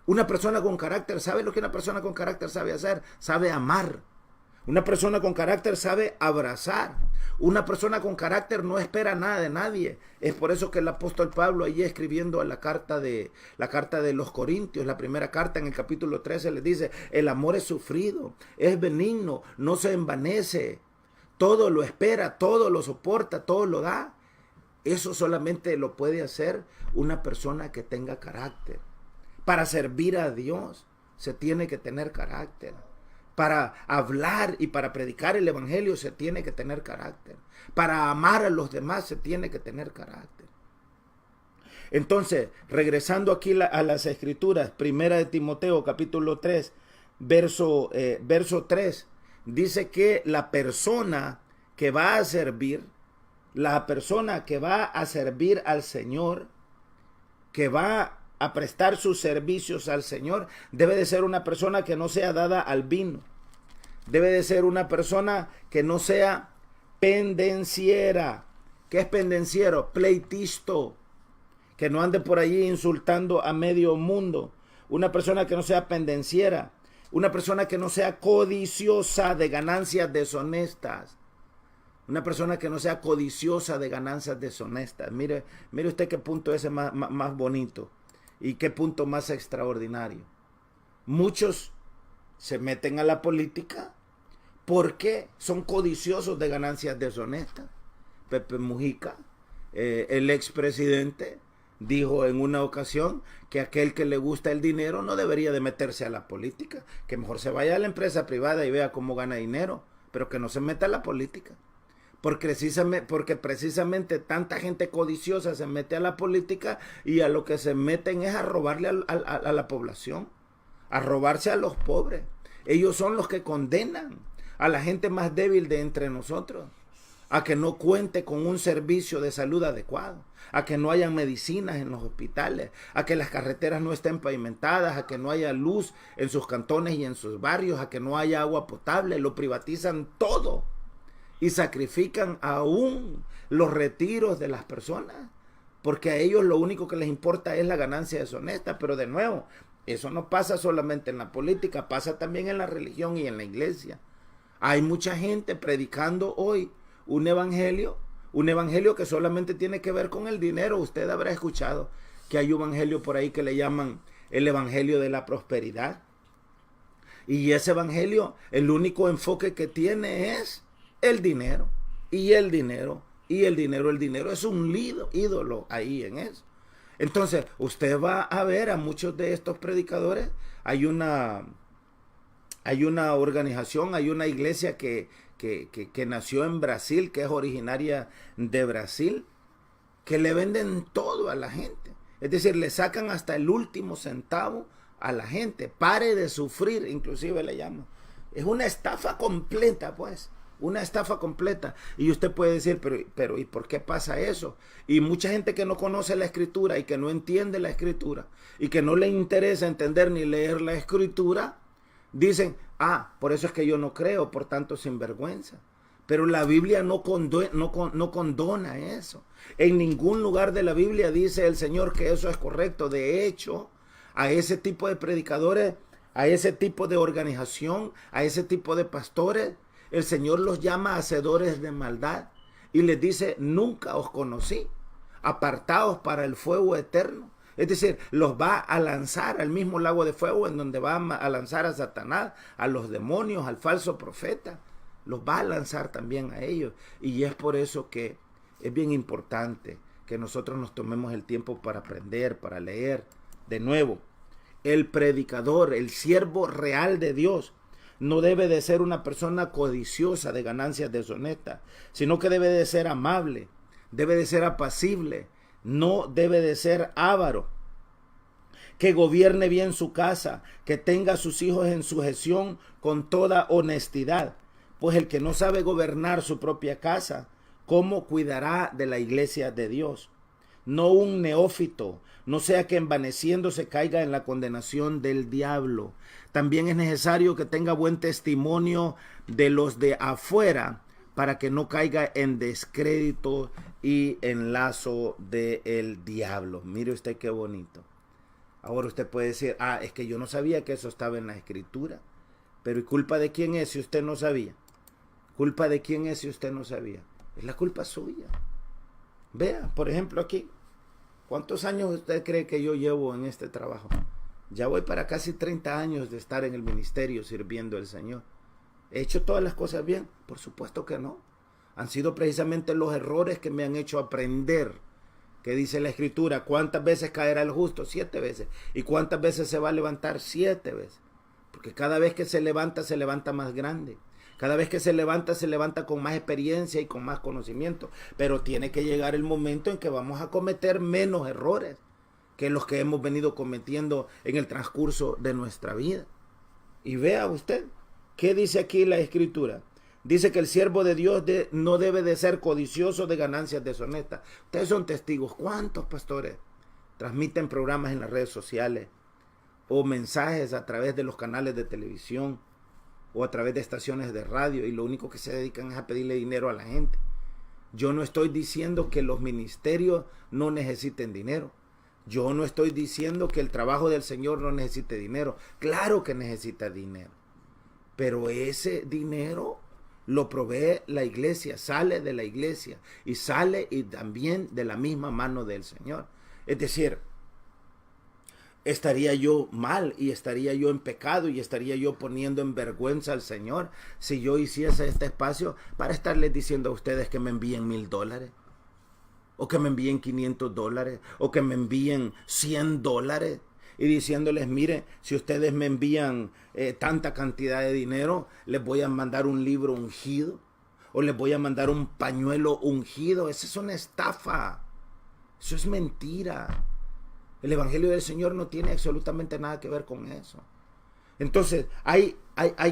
Una persona con carácter, ¿sabe lo que una persona con carácter sabe hacer? Sabe amar. Una persona con carácter sabe abrazar. Una persona con carácter no espera nada de nadie. Es por eso que el apóstol Pablo, allí escribiendo la carta de los Corintios, la primera carta en el capítulo 13, le dice: el amor es sufrido, es benigno, no se envanece, todo lo espera, todo lo soporta, todo lo da. Eso solamente lo puede hacer una persona que tenga carácter. Para servir a Dios se tiene que tener carácter. Para hablar y para predicar el evangelio se tiene que tener carácter. Para amar a los demás se tiene que tener carácter. Entonces, regresando aquí a las escrituras, primera de Timoteo capítulo 3, verso 3, dice que la persona que va a servir al Señor, que va a prestar sus servicios al Señor, debe de ser una persona que no sea dada al vino. Debe de ser una persona que no sea pendenciera. ¿Qué es pendenciero? Pleitisto. Que no ande por allí insultando a medio mundo. Una persona que no sea pendenciera. Una persona que no sea codiciosa de ganancias deshonestas. Una persona que no sea codiciosa de ganancias deshonestas. Mire usted qué punto ese más bonito. Y qué punto más extraordinario. Muchos se meten a la política porque son codiciosos de ganancias deshonestas. Pepe Mujica, el expresidente, dijo en una ocasión que aquel que le gusta el dinero no debería de meterse a la política, que mejor se vaya a la empresa privada y vea cómo gana dinero, pero que no se meta a la política. Porque precisamente tanta gente codiciosa se mete a la política y a lo que se meten es a robarle a la población, a robarse a los pobres. Ellos son los que condenan a la gente más débil de entre nosotros a que no cuente con un servicio de salud adecuado, a que no haya medicinas en los hospitales, a que las carreteras no estén pavimentadas, a que no haya luz en sus cantones y en sus barrios, a que no haya agua potable. Lo privatizan todo. Y sacrifican aún los retiros de las personas, porque a ellos lo único que les importa es la ganancia deshonesta. Pero de nuevo, eso no pasa solamente en la política, pasa también en la religión y en la iglesia. Hay mucha gente predicando hoy un evangelio que solamente tiene que ver con el dinero. Usted habrá escuchado que hay un evangelio por ahí que le llaman el evangelio de la prosperidad. Y ese evangelio, el único enfoque que tiene es el dinero, y el dinero, y el dinero. El dinero es un ídolo ahí en eso. Entonces, usted va a ver a muchos de estos predicadores. Hay una organización, hay una iglesia que nació en Brasil, que es originaria de Brasil, que le venden todo a la gente. Es decir, le sacan hasta el último centavo a la gente. Pare de sufrir, inclusive le llaman. Es una estafa completa, pues. Una estafa completa. Y usted puede decir, pero ¿y por qué pasa eso? Y mucha gente que no conoce la escritura y que no entiende la escritura y que no le interesa entender ni leer la escritura, dicen, por eso es que yo no creo, por tanto sinvergüenza. Pero la Biblia no condona eso. En ningún lugar de la Biblia dice el Señor que eso es correcto. De hecho, a ese tipo de predicadores, a ese tipo de organización, a ese tipo de pastores, el Señor los llama hacedores de maldad y les dice, nunca os conocí, apartaos para el fuego eterno. Es decir, los va a lanzar al mismo lago de fuego en donde va a lanzar a Satanás, a los demonios, al falso profeta. Los va a lanzar también a ellos. Y es por eso que es bien importante que nosotros nos tomemos el tiempo para aprender, para leer. De nuevo, el predicador, el siervo real de Dios, no debe de ser una persona codiciosa de ganancias deshonestas, sino que debe de ser amable, debe de ser apacible, no debe de ser avaro, que gobierne bien su casa, que tenga a sus hijos en sujeción con toda honestidad, pues el que no sabe gobernar su propia casa, ¿cómo cuidará de la iglesia de Dios? No un neófito, no sea que envaneciéndose caiga en la condenación del diablo. También es necesario que tenga buen testimonio de los de afuera, para que no caiga en descrédito y en lazo del diablo. Mire usted qué bonito. Ahora usted puede decir, es que yo no sabía que eso estaba en la escritura. Pero ¿y culpa de quién es si usted no sabía? ¿Culpa de quién es si usted no sabía? Es la culpa suya. Vea, por ejemplo aquí, ¿cuántos años usted cree que yo llevo en este trabajo? Ya voy para casi 30 años de estar en el ministerio sirviendo al Señor. ¿He hecho todas las cosas bien? Por supuesto que no. Han sido precisamente los errores que me han hecho aprender. Que dice la Escritura, ¿cuántas veces caerá el justo? 7 veces. ¿Y cuántas veces se va a levantar? 7 veces. Porque cada vez que se levanta más grande. Cada vez que se levanta con más experiencia y con más conocimiento. Pero tiene que llegar el momento en que vamos a cometer menos errores que los que hemos venido cometiendo en el transcurso de nuestra vida. Y vea usted, ¿qué dice aquí la Escritura? Dice que el siervo de Dios no debe de ser codicioso de ganancias deshonestas. Ustedes son testigos. ¿Cuántos pastores transmiten programas en las redes sociales o mensajes a través de los canales de televisión o a través de estaciones de radio y lo único que se dedican es a pedirle dinero a la gente? Yo no estoy diciendo que los ministerios no necesiten dinero. Yo no estoy diciendo que el trabajo del Señor no necesite dinero. Claro que necesita dinero. Pero ese dinero lo provee la iglesia, sale de la iglesia y sale y también de la misma mano del Señor. Es decir, estaría yo mal y estaría yo en pecado y estaría yo poniendo en vergüenza al Señor si yo hiciese este espacio para estarles diciendo a ustedes que me envíen $1,000 o que me envíen $500 o que me envíen $100 y diciéndoles, mire, si ustedes me envían tanta cantidad de dinero, les voy a mandar un libro ungido o les voy a mandar un pañuelo ungido. Esa es una estafa. Eso es mentira. El Evangelio del Señor no tiene absolutamente nada que ver con eso. Entonces, hay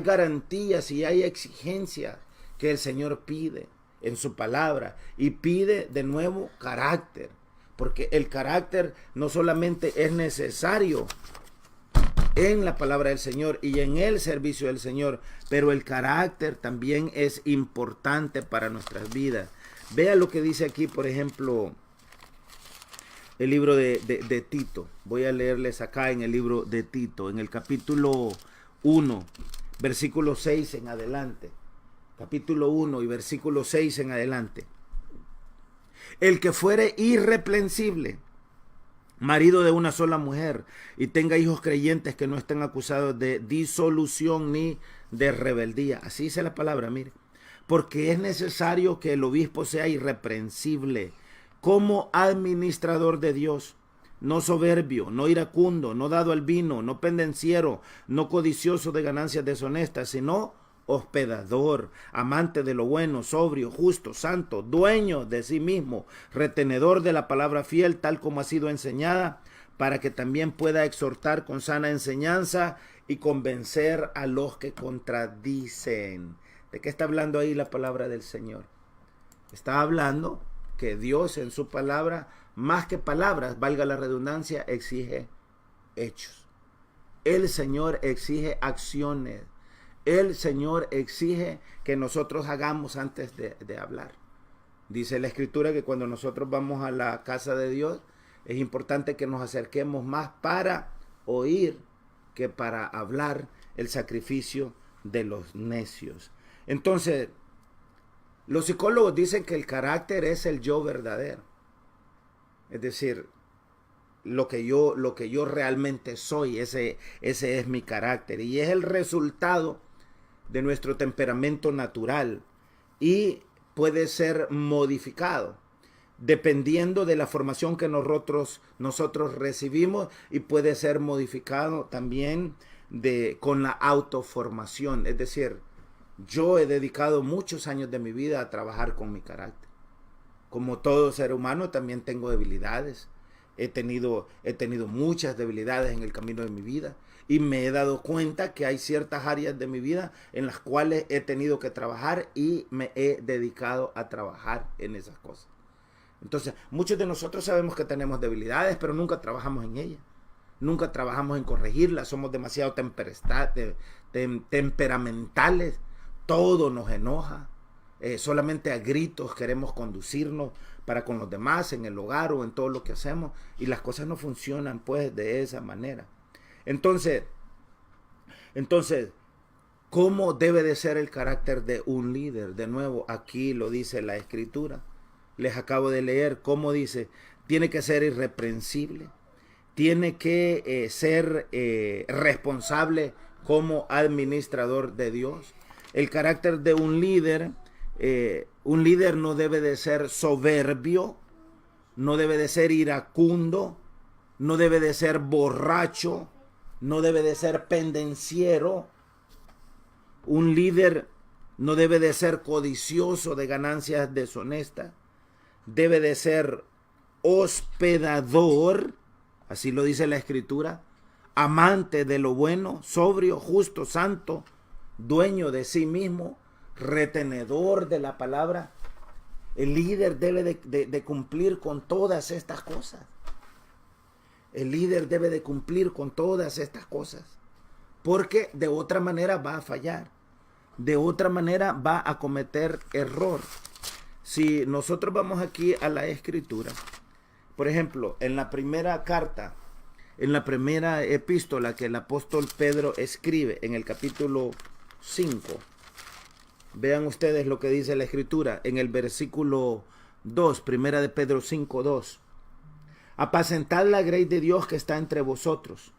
garantías y hay exigencias que el Señor pide en su palabra y pide de nuevo carácter. Porque el carácter no solamente es necesario en la palabra del Señor y en el servicio del Señor, pero el carácter también es importante para nuestras vidas. Vea lo que dice aquí, por ejemplo, el libro de Tito. Voy a leerles acá en el libro de Tito, en el capítulo 1, versículo 6 en adelante. Capítulo 1 y versículo 6 en adelante. El que fuere irreprensible, marido de una sola mujer, y tenga hijos creyentes que no estén acusados de disolución ni de rebeldía. Así dice la palabra, mire. Porque es necesario que el obispo sea irreprensible como administrador de Dios, no soberbio, no iracundo, no dado al vino, no pendenciero, no codicioso de ganancias deshonestas, sino hospedador, amante de lo bueno, sobrio, justo, santo, dueño de sí mismo, retenedor de la palabra fiel, tal como ha sido enseñada, para que también pueda exhortar con sana enseñanza y convencer a los que contradicen. ¿De qué está hablando ahí la palabra del Señor? Está hablando que Dios en su palabra, más que palabras, valga la redundancia, exige hechos. El Señor exige acciones. El Señor exige que nosotros hagamos antes de hablar. Dice la Escritura que cuando nosotros vamos a la casa de Dios, es importante que nos acerquemos más para oír que para hablar, el sacrificio de los necios. Entonces, los psicólogos dicen que el carácter es el yo verdadero. Es decir, lo que yo realmente soy, ese es mi carácter. Y es el resultado de nuestro temperamento natural y puede ser modificado dependiendo de la formación que nosotros recibimos, y puede ser modificado también con la autoformación. Es decir, yo he dedicado muchos años de mi vida a trabajar con mi carácter. Como todo ser humano también tengo debilidades. He tenido muchas debilidades en el camino de mi vida y me he dado cuenta que hay ciertas áreas de mi vida en las cuales he tenido que trabajar y me he dedicado a trabajar en esas cosas. Entonces, muchos de nosotros sabemos que tenemos debilidades, pero nunca trabajamos en ellas. Nunca trabajamos en corregirlas. Somos demasiado temperamentales. Todo nos enoja. Solamente a gritos queremos conducirnos para con los demás, en el hogar o en todo lo que hacemos. Y las cosas no funcionan pues de esa manera. Entonces, ¿cómo debe de ser el carácter de un líder? De nuevo, aquí lo dice la Escritura. Les acabo de leer cómo dice, tiene que ser irreprensible, tiene que ser responsable como administrador de Dios. El carácter de un líder no debe de ser soberbio, no debe de ser iracundo, no debe de ser borracho, no debe de ser pendenciero. Un líder no debe de ser codicioso de ganancias deshonestas. Debe de ser hospedador, así lo dice la Escritura, amante de lo bueno, sobrio, justo, santo, dueño de sí mismo, retenedor de la palabra. El líder debe de cumplir con todas estas cosas. El líder debe de cumplir con todas estas cosas, porque de otra manera va a fallar, de otra manera va a cometer error. Si nosotros vamos aquí a la Escritura, por ejemplo, en la primera carta, en la primera epístola que el apóstol Pedro escribe en el capítulo 5, vean ustedes lo que dice la Escritura en el versículo 2, primera de Pedro 5, 2. Apacentad la grey de Dios que está entre vosotros.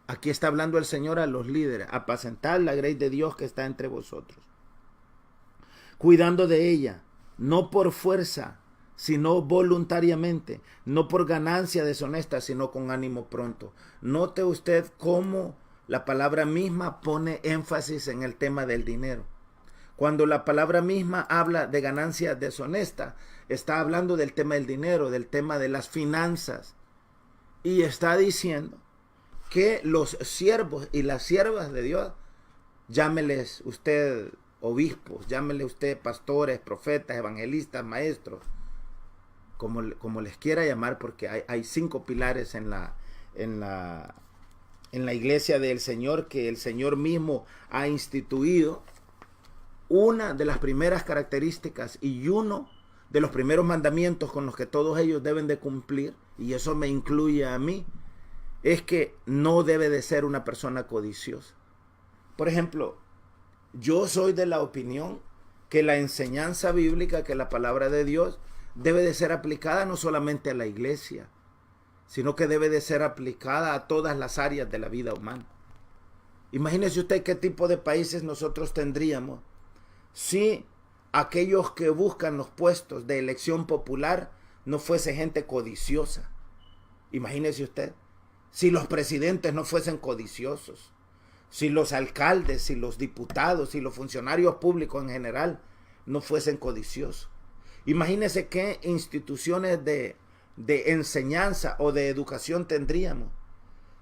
Aquí está hablando el Señor a los líderes. Apacentad la grey de Dios que está entre vosotros, cuidando de ella, no por fuerza, sino voluntariamente, no por ganancia deshonesta, sino con ánimo pronto. Note usted cómo la palabra misma pone énfasis en el tema del dinero. Cuando la palabra misma habla de ganancia deshonesta, está hablando del tema del dinero, del tema de las finanzas. Y está diciendo que los siervos y las siervas de Dios, llámeles usted obispos, llámele usted pastores, profetas, evangelistas, maestros, como les quiera llamar, porque hay 5 pilares en la iglesia del Señor que el Señor mismo ha instituido. Una de las primeras características y uno de los primeros mandamientos con los que todos ellos deben de cumplir, y eso me incluye a mí, es que no debe de ser una persona codiciosa. Por ejemplo, yo soy de la opinión que la enseñanza bíblica, que la palabra de Dios, debe de ser aplicada no solamente a la iglesia, sino que debe de ser aplicada a todas las áreas de la vida humana. Imagínese usted qué tipo de países nosotros tendríamos si aquellos que buscan los puestos de elección popular no fuese gente codiciosa. Imagínese usted, si los presidentes no fuesen codiciosos, si los alcaldes, si los diputados, si los funcionarios públicos en general no fuesen codiciosos. Imagínese qué instituciones de enseñanza o de educación tendríamos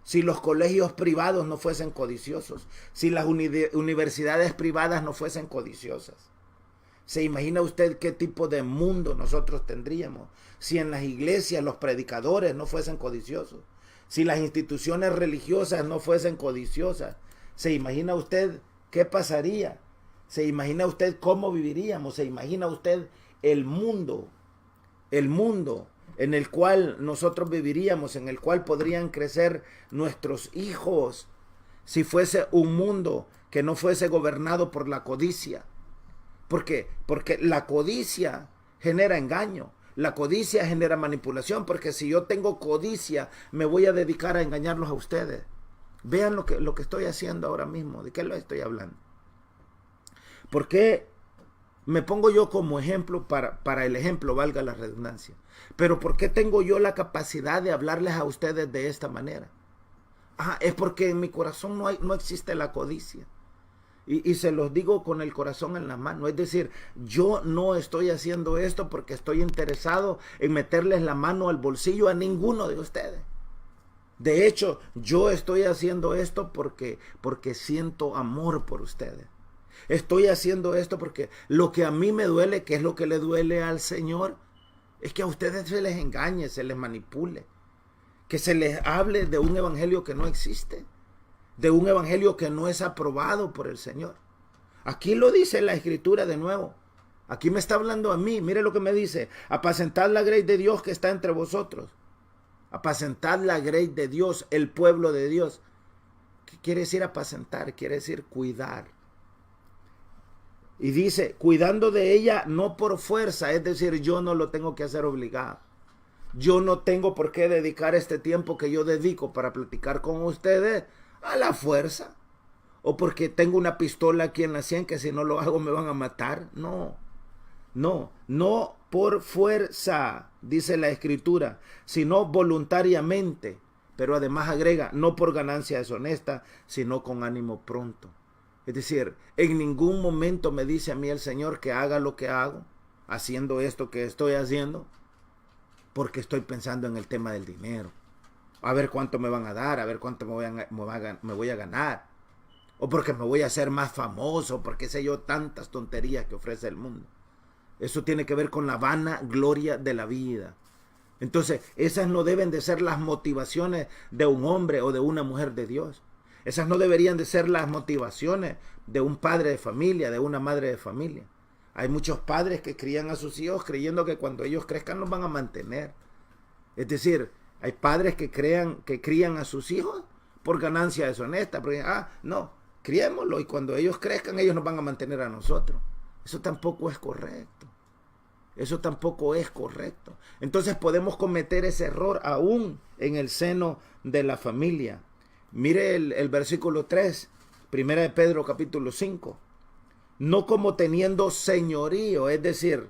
si los colegios privados no fuesen codiciosos, si las universidades privadas no fuesen codiciosas. ¿Se imagina usted qué tipo de mundo nosotros tendríamos si en las iglesias los predicadores no fuesen codiciosos? Si las instituciones religiosas no fuesen codiciosas, ¿se imagina usted qué pasaría? ¿Se imagina usted cómo viviríamos? ¿Se imagina usted el mundo en el cual nosotros viviríamos, en el cual podrían crecer nuestros hijos, si fuese un mundo que no fuese gobernado por la codicia? Porque la codicia genera engaño, la codicia genera manipulación, porque si yo tengo codicia, me voy a dedicar a engañarlos a ustedes. Vean lo que estoy haciendo ahora mismo, ¿de qué lo estoy hablando? ¿Por qué me pongo yo como ejemplo para el ejemplo, valga la redundancia? Pero ¿por qué tengo yo la capacidad de hablarles a ustedes de esta manera? Es porque en mi corazón no existe la codicia. Y se los digo con el corazón en la mano. Es decir, yo no estoy haciendo esto porque estoy interesado en meterles la mano al bolsillo a ninguno de ustedes. De hecho, yo estoy haciendo esto porque siento amor por ustedes. Estoy haciendo esto porque lo que a mí me duele, que es lo que le duele al Señor, es que a ustedes se les engañe, se les manipule, que se les hable de un evangelio que no existe, de un evangelio que no es aprobado por el Señor. Aquí lo dice la Escritura de nuevo. Aquí me está hablando a mí. Mire lo que me dice: apacentad la grey de Dios que está entre vosotros. Apacentad la grey de Dios, el pueblo de Dios. ¿Qué quiere decir apacentar? Quiere decir cuidar. Y dice, cuidando de ella no por fuerza, es decir, yo no lo tengo que hacer obligado. Yo no tengo por qué dedicar este tiempo que yo dedico para platicar con ustedes a la fuerza. O porque tengo una pistola aquí en la sien que si no lo hago me van a matar. No por fuerza, dice la Escritura, sino voluntariamente. Pero además agrega, no por ganancia deshonesta, sino con ánimo pronto. Es decir, en ningún momento me dice a mí el Señor que haga lo que hago, haciendo esto que estoy haciendo, porque estoy pensando en el tema del dinero. A ver cuánto me van a dar, a ver cuánto me voy a ganar. O porque me voy a hacer más famoso, porque sé yo tantas tonterías que ofrece el mundo. Eso tiene que ver con la vana gloria de la vida. Entonces, esas no deben de ser las motivaciones de un hombre o de una mujer de Dios. Esas no deberían de ser las motivaciones de un padre de familia, de una madre de familia. Hay muchos padres que crían a sus hijos creyendo que cuando ellos crezcan los van a mantener. Es decir, hay padres que crían a sus hijos por ganancia deshonesta. Porque, criémoslo y cuando ellos crezcan ellos nos van a mantener a nosotros. Eso tampoco es correcto. Eso tampoco es correcto. Entonces podemos cometer ese error aún en el seno de la familia. Mire el versículo 3, primera de Pedro capítulo 5. No como teniendo señorío, es decir,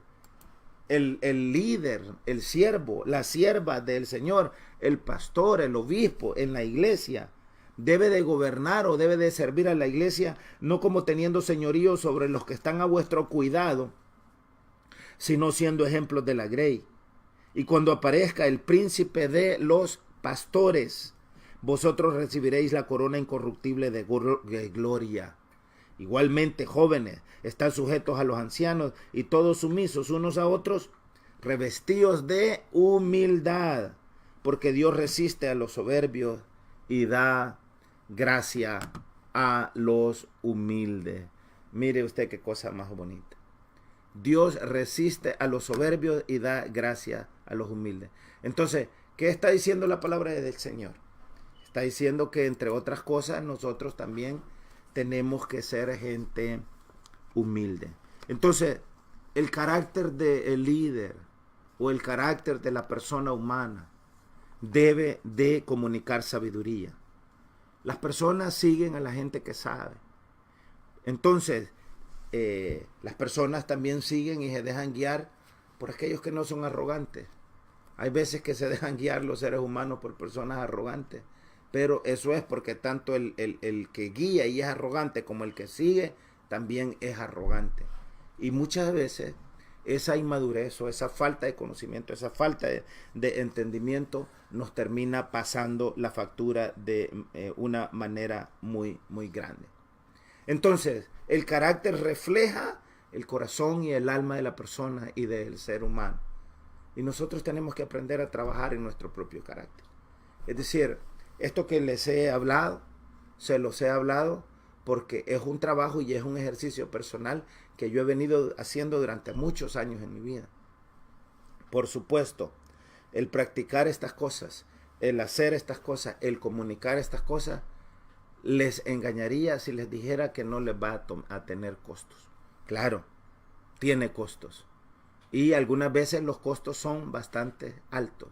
el líder, el siervo, la sierva del Señor, el pastor, el obispo en la iglesia, debe de gobernar o debe de servir a la iglesia, no como teniendo señorío sobre los que están a vuestro cuidado, sino siendo ejemplos de la grey. Y cuando aparezca el príncipe de los pastores, vosotros recibiréis la corona incorruptible de gloria. Igualmente, jóvenes, están sujetos a los ancianos y todos sumisos unos a otros, revestidos de humildad, porque Dios resiste a los soberbios y da gracia a los humildes. Mire usted qué cosa más bonita. Dios resiste a los soberbios y da gracia a los humildes. Entonces, ¿qué está diciendo la palabra del Señor? Está diciendo que, entre otras cosas, nosotros también tenemos que ser gente humilde. Entonces, el carácter del líder o el carácter de la persona humana debe de comunicar sabiduría. Las personas siguen a la gente que sabe. Entonces, las personas también siguen y se dejan guiar por aquellos que no son arrogantes. Hay veces que se dejan guiar los seres humanos por personas arrogantes, pero eso es porque tanto el que guía y es arrogante como el que sigue también es arrogante. Y muchas veces esa inmadurez o esa falta de conocimiento, esa falta de entendimiento nos termina pasando la factura de una manera muy, muy grande. Entonces, el carácter refleja el corazón y el alma de la persona y del ser humano. Y nosotros tenemos que aprender a trabajar en nuestro propio carácter. Es decir, esto que les he hablado, se los he hablado porque es un trabajo y es un ejercicio personal que yo he venido haciendo durante muchos años en mi vida. Por supuesto, el practicar estas cosas, el hacer estas cosas, el comunicar estas cosas, les engañaría si les dijera que no les va a tener costos. Claro, tiene costos. Y algunas veces los costos son bastante altos.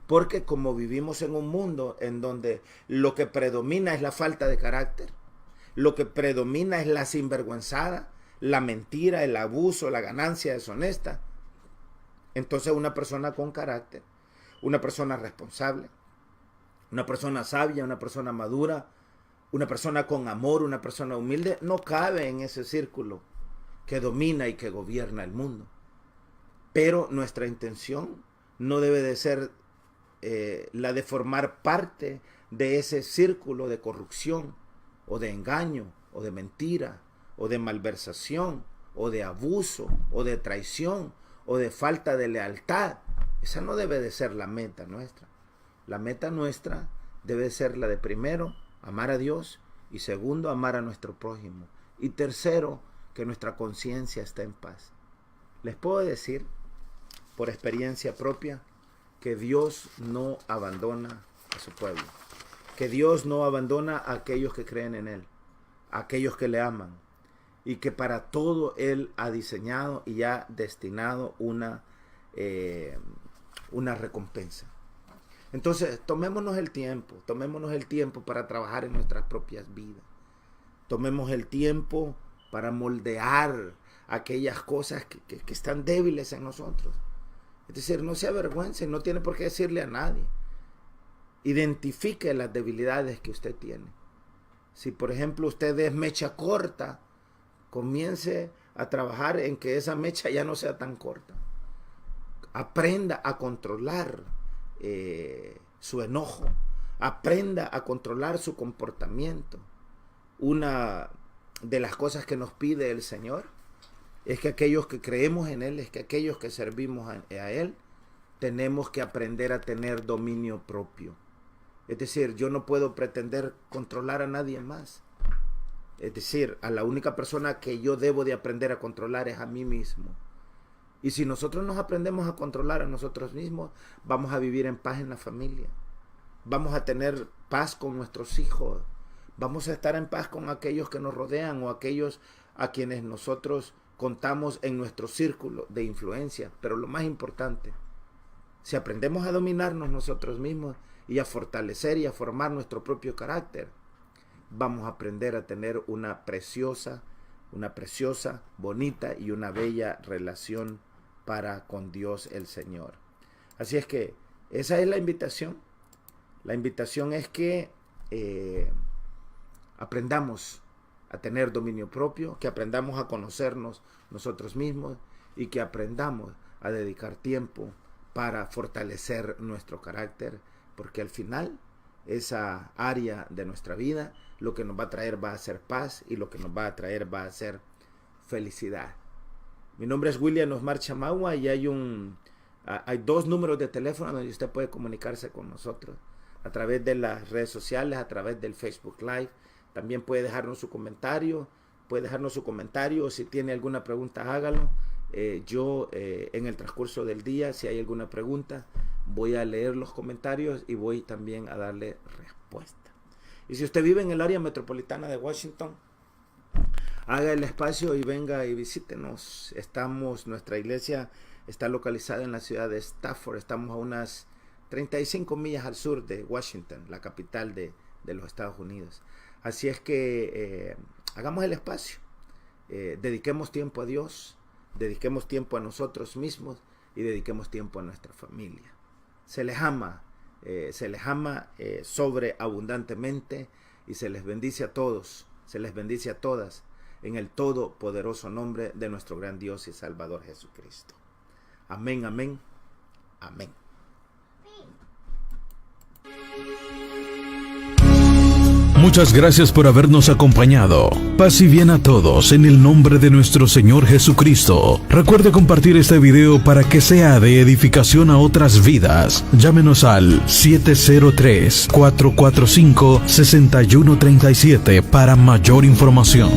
Porque como vivimos en un mundo en donde lo que predomina es la falta de carácter, lo que predomina es la sinvergüenzada, la mentira, el abuso, la ganancia deshonesta. Entonces una persona con carácter, una persona responsable, Una persona sabia, una persona madura, una persona con amor, una persona humilde, no cabe en ese círculo que domina y que gobierna el mundo. Pero nuestra intención no debe de ser la de formar parte de ese círculo de corrupción, o de engaño, o de mentira, o de malversación, o de abuso, o de traición, o de falta de lealtad. Esa no debe de ser la meta nuestra. La meta nuestra debe ser la de, primero, amar a Dios, y segundo, amar a nuestro prójimo, y tercero, que nuestra conciencia esté en paz. Les puedo decir, por experiencia propia, que Dios no abandona a su pueblo, que Dios no abandona a aquellos que creen en Él, a aquellos que le aman, y que para todo Él ha diseñado y ha destinado una recompensa. Entonces, tomémonos el tiempo para trabajar en nuestras propias vidas. Tomemos el tiempo para moldear aquellas cosas que están débiles en nosotros. Es decir, no se avergüence, no tiene por qué decirle a nadie. Identifique las debilidades que usted tiene. Si, por ejemplo, usted es mecha corta, comience a trabajar en que esa mecha ya no sea tan corta. Aprenda a controlar su enojo. Aprenda a controlar su comportamiento. Una de las cosas que nos pide el Señor es que aquellos que creemos en Él, es que aquellos que servimos a Él, tenemos que aprender a tener dominio propio. Es decir, yo no puedo pretender controlar a nadie más. Es decir, a la única persona que yo debo de aprender a controlar es a mí mismo. Y si nosotros nos aprendemos a controlar a nosotros mismos, vamos a vivir en paz en la familia. Vamos a tener paz con nuestros hijos. Vamos a estar en paz con aquellos que nos rodean o aquellos a quienes nosotros contamos en nuestro círculo de influencia. Pero lo más importante, si aprendemos a dominarnos nosotros mismos y a fortalecer y a formar nuestro propio carácter, vamos a aprender a tener una preciosa, bonita y una bella relación para con Dios el Señor. Así es que esa es la invitación. La invitación es que aprendamos a tener dominio propio, que aprendamos a conocernos nosotros mismos y que aprendamos a dedicar tiempo para fortalecer nuestro carácter, porque al final esa área de nuestra vida lo que nos va a traer va a ser paz y lo que nos va a traer va a ser felicidad. Mi nombre es William Osmar Chamagua y hay 2 números de teléfono donde usted puede comunicarse con nosotros a través de las redes sociales, a través del Facebook Live. También puede dejarnos su comentario, o si tiene alguna pregunta, hágalo. Yo en el transcurso del día, si hay alguna pregunta, voy a leer los comentarios y voy también a darle respuesta. Y si usted vive en el área metropolitana de Washington, haga el espacio y venga y visítenos. Nuestra iglesia está localizada en la ciudad de Stafford. Estamos a unas 35 millas al sur de Washington, la capital de los Estados Unidos. Así es que hagamos el espacio, dediquemos tiempo a Dios, dediquemos tiempo a nosotros mismos y dediquemos tiempo a nuestra familia. Se les ama sobreabundantemente y se les bendice a todos, se les bendice a todas en el todopoderoso nombre de nuestro gran Dios y Salvador Jesucristo. Amén, amén, amén. Muchas gracias por habernos acompañado. Paz y bien a todos en el nombre de nuestro Señor Jesucristo. Recuerde compartir este video para que sea de edificación a otras vidas. Llámenos al 703-445-6137 para mayor información.